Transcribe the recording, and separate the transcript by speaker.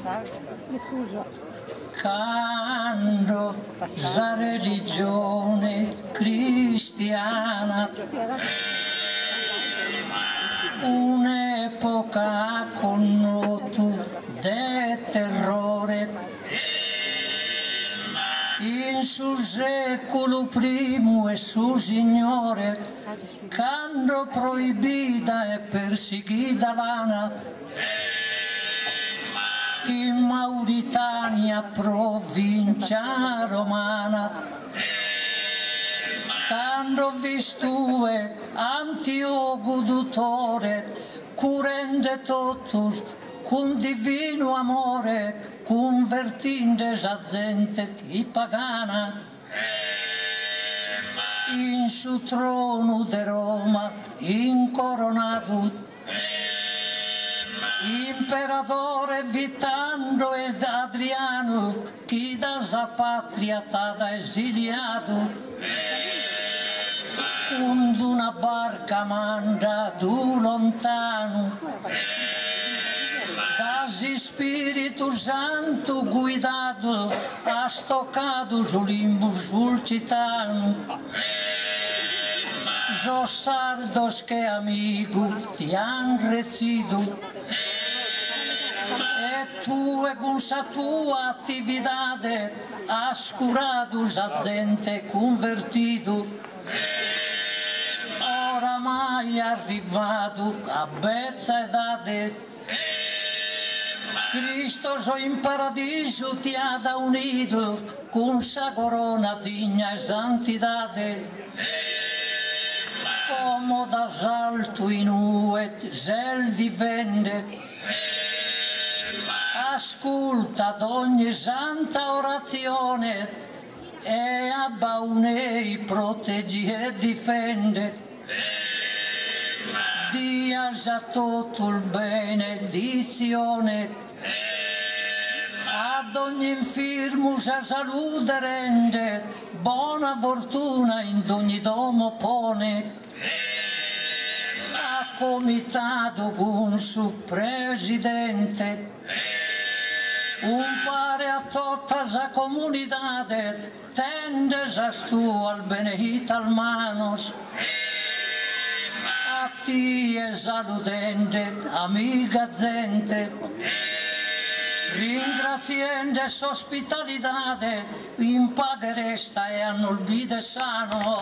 Speaker 1: Mi scuso.
Speaker 2: Quando la religione cristiana un'epoca connoto de terrore in su secolo primo e su signore quando proibita e perseguita l'ana in Mauritania provincia romana quando vistue Antioco Dutore curende totus con divino amore convertinde a gente chi pagana in su trono de Roma incoronato imperatore Vitando ed Adriano chi da sa patria t'ha esiliato con una barca manda du lontano dasi Spirito Santo guidato ha stoccato sull'imbus sul citano so sardos che amigo ti han recido e tu con sa tua attività has curado a gente convertito oramai arrivato a bezza edade Cristo so in paradiso ti ha da unito con sa corona digna e santidade como da salto in uet zel vivende ascolta ad ogni santa orazione e a Baunei proteggi e difende dia a tutto il benedizione ad ogni infermo sa salute rende buona fortuna in ogni domo pone ha comitato con su presidente un pare a tutta la comunità tende a stu al benedita al manos a ti e salutende amica gente ringraziende ospitalità in pagheresta e hanno il vide sano